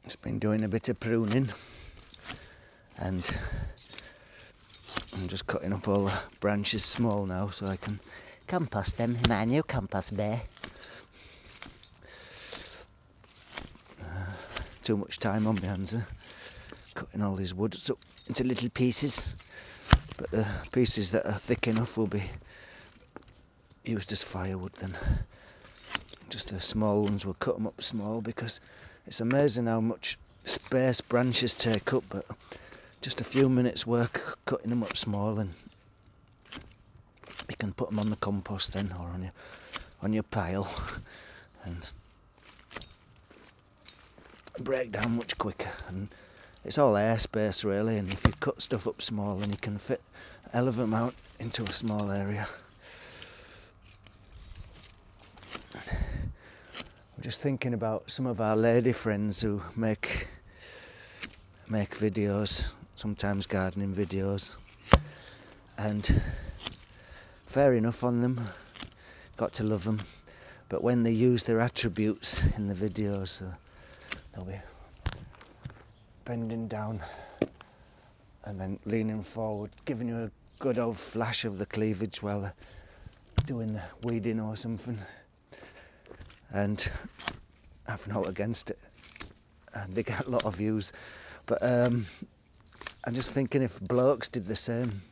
Just been doing a bit of pruning, and I'm just cutting up all the branches small now so I can compost them in my new compost bay. Too much time on my hands, cutting all these woods up into little pieces, but the pieces that are thick enough will be used as firewood then. Just the small ones, we'll cut them up small, because it's amazing how much space branches take up, but just a few minutes work cutting them up small, and you can put them on the compost then, or on your pile, and break down much quicker. And it's all airspace really, and if you cut stuff up small, then you can fit a hell of an amount into a small area. I'm just thinking about some of our lady friends who make videos, sometimes gardening videos, and fair enough on them, got to love them, but when they use their attributes in the videos, they'll be bending down and then leaning forward, giving you a good old flash of the cleavage while they're doing the weeding or something, and I've naught against it, and they get a lot of views, but I'm just thinking if blokes did the same,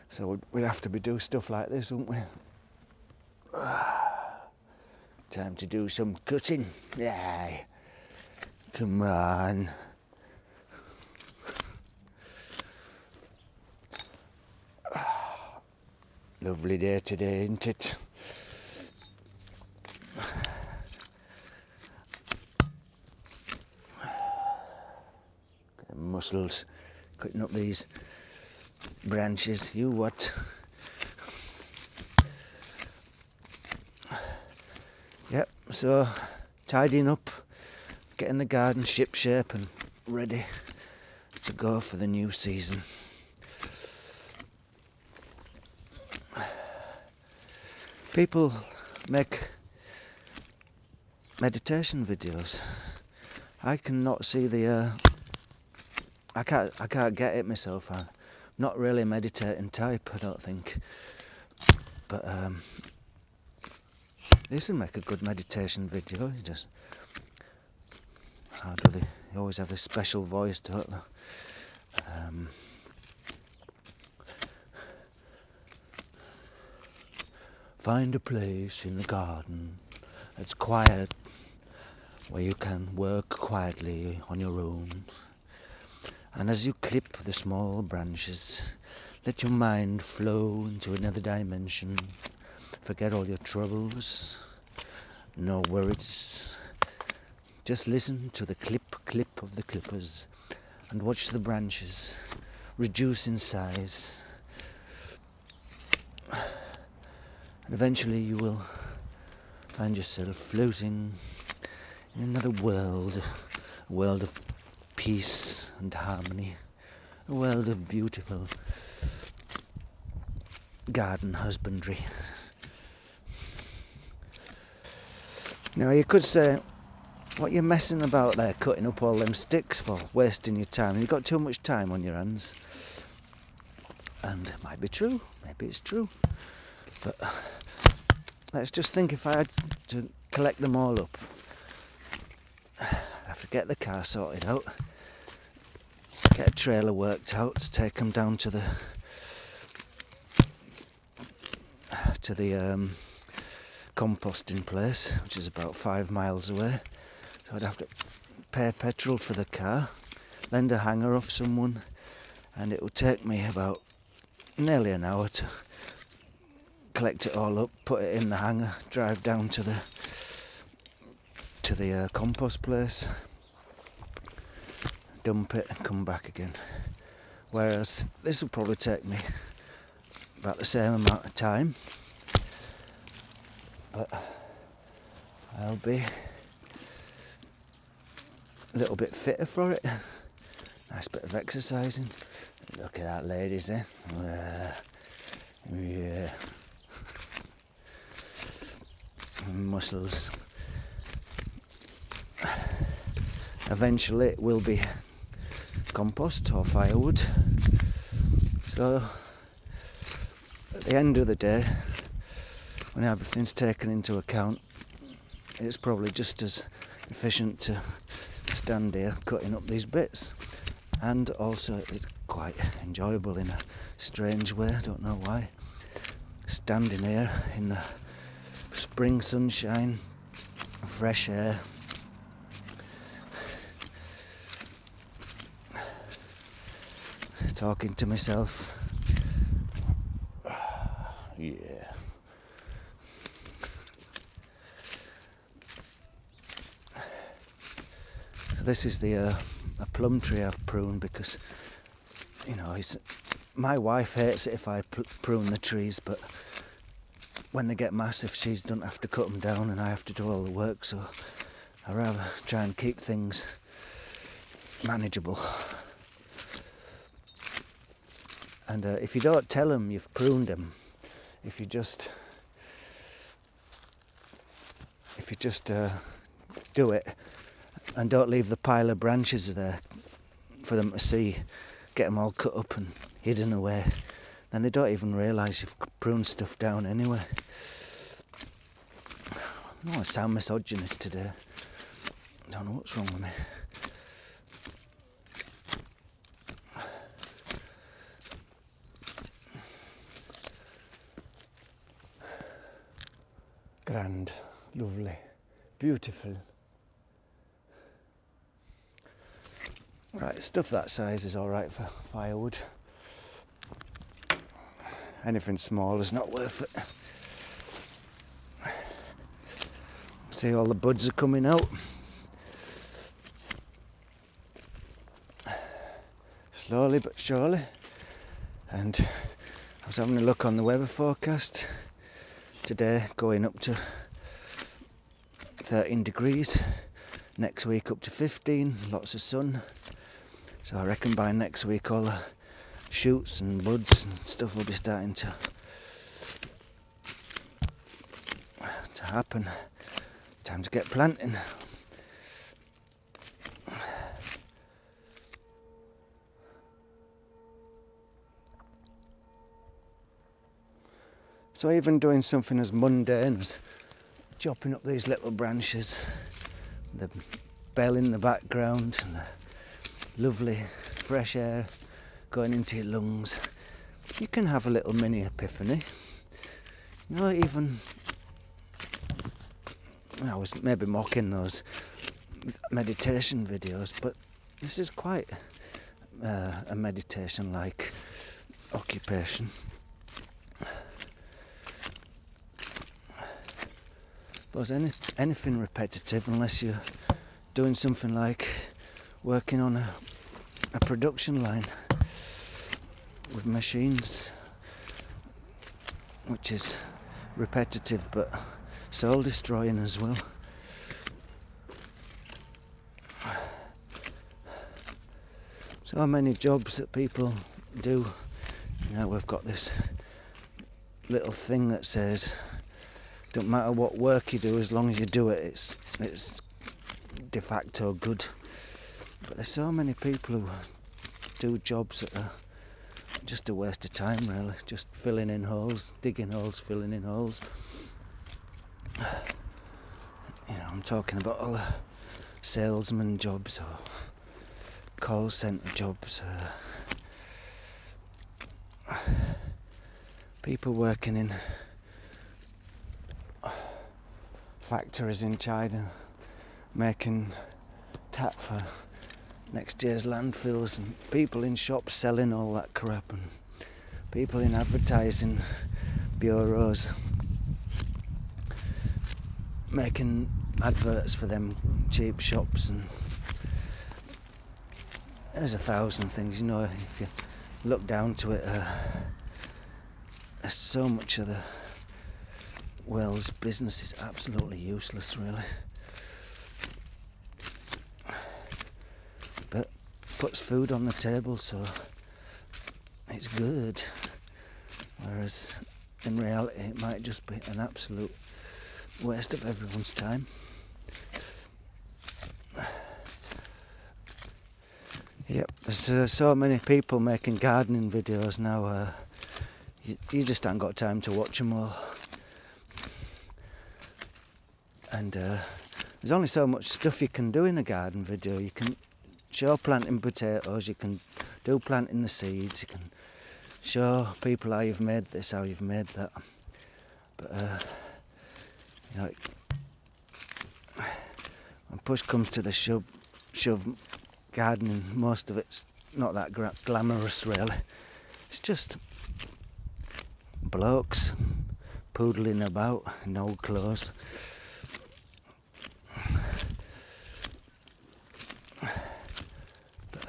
so we'd have to be doing stuff like this, wouldn't we? Time to do some cutting. Yay. Come on. Lovely day today, isn't it? Mussels, cutting up these branches. You what? Yep, so tidying up, getting the garden ship shape and ready to go for the new season. People make meditation videos. I cannot see the I can't get it myself. I'm not really a meditating type, I don't think. But this would make a good meditation video. You just, how do they? You always have this special voice, don't they? Find a place in the garden that's quiet, where you can work quietly on your own. And as you clip the small branches, let your mind flow into another dimension. Forget all your troubles, no worries. Just listen to the clip of the clippers and watch the branches reduce in size. And eventually you will find yourself floating in another world, a world of peace and harmony, a world of beautiful garden husbandry. Now you could say, what are you messing about there, cutting up all them sticks for, wasting your time? You've got too much time on your hands. And it might be true, maybe it's true, but let's just think, if I had to collect them all up, I'd have to get the car sorted out, get a trailer worked out to take them down to the composting place, which is about 5 miles away. So I'd have to pay petrol for the car, lend a hanger off someone, and it would take me about nearly an hour to collect it all up, put it in the hanger, drive down to the compost place, dump it and come back again. Whereas this will probably take me about the same amount of time, but I'll be a little bit fitter for it. Nice bit of exercising. Look at that, ladies, eh? Yeah. Muscles. eventually it will be compost or firewood. So at the end of the day, when everything's taken into account, it's probably just as efficient to stand here cutting up these bits, and also it's quite enjoyable in a strange way, I don't know why, standing here in the spring sunshine, fresh air, talking to myself. Yeah. This is a plum tree I've pruned because, you know, my wife hates it if I prune the trees, but when they get massive she doesn't have to cut them down and I have to do all the work, so I rather try and keep things manageable. And if you don't tell them you've pruned them, if you just do it and don't leave the pile of branches there for them to see, get them all cut up and hidden away, then they don't even realise you've pruned stuff down anyway. I don't want to sound misogynist today. I don't know what's wrong with me. Grand, lovely, beautiful. Right, stuff that size is alright for firewood. Anything small is not worth it. See, all the buds are coming out. Slowly but surely. And I was having a look on the weather forecast. Today going up to 13 degrees. Next week up to 15, lots of sun. So I reckon by next week all the shoots and buds and stuff will be starting to happen. Time to get planting. So even doing something as mundane as chopping up these little branches, the bell in the background and the lovely fresh air going into your lungs, you can have a little mini epiphany. You know, even I was maybe mocking those meditation videos, but this is quite a meditation-like occupation. Suppose anything repetitive, unless you're doing something like working on a production line with machines, which is repetitive but soul destroying as well. So many jobs that people do. You know, we've got this little thing that says don't matter what work you do, as long as you do it, it's de facto good. But there's so many people who do jobs that are just a waste of time, really. Just filling in holes, digging holes, filling in holes. You know, I'm talking about all the salesman jobs or call centre jobs. People working in factories in China, making tap for next year's landfills, and people in shops selling all that crap, and people in advertising bureaus making adverts for them cheap shops, and there's 1,000 things, you know, if you look down to it. There's so much of the world's business is absolutely useless, really. But puts food on the table, so it's good. Whereas in reality it might just be an absolute waste of everyone's time. Yep, there's so many people making gardening videos now, you just haven't got time to watch them all. And there's only so much stuff you can do in a garden video. You can show planting potatoes, you can do planting the seeds, you can show people how you've made this, how you've made that. But you know, when push comes to the shove, gardening, most of it's not that glamorous really. It's just blokes poodling about in old clothes. But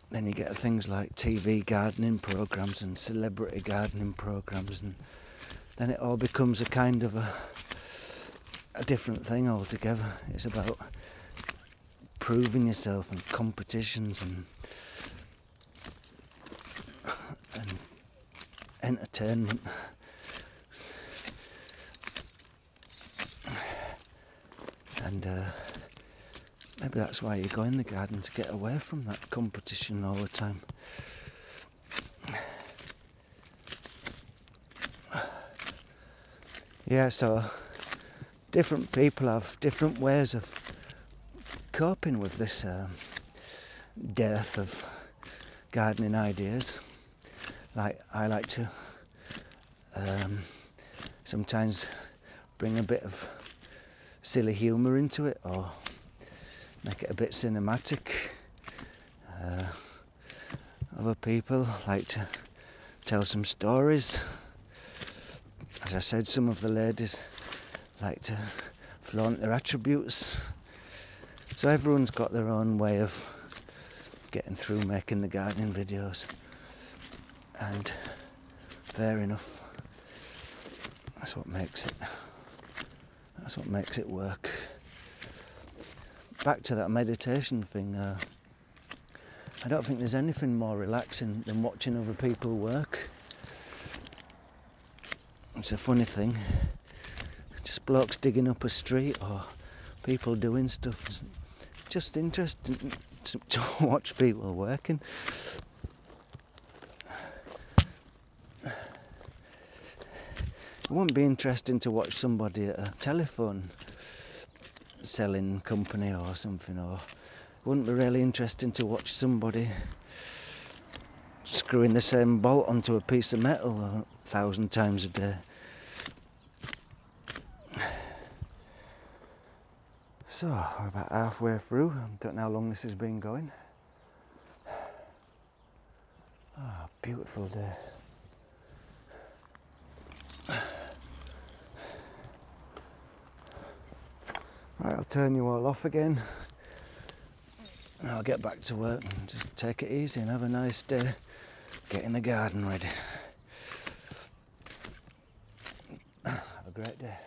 then you get things like TV gardening programs and celebrity gardening programs, and then it all becomes a kind of a different thing altogether. It's about proving yourself and competitions and entertainment. And maybe that's why you go in the garden, to get away from that competition all the time. Yeah, so different people have different ways of coping with this dearth of gardening ideas. Like, I like to sometimes bring a bit of silly humour into it, or make it a bit cinematic. Other people like to tell some stories. As I said, some of the ladies like to flaunt their attributes. So everyone's got their own way of getting through making the gardening videos. And fair enough. That's what makes it work. Back to that meditation thing. I don't think there's anything more relaxing than watching other people work. It's a funny thing. Just blokes digging up a street, or people doing stuff. It's just interesting to watch people working. It wouldn't be interesting to watch somebody at a telephone selling company or something, or it wouldn't be really interesting to watch somebody screwing the same bolt onto a piece of metal 1,000 times a day. So, we're about halfway through. I don't know how long this has been going. Ah, beautiful day. Right, I'll turn you all off again. And I'll get back to work and just take it easy and have a nice day getting the garden ready. Have a great day.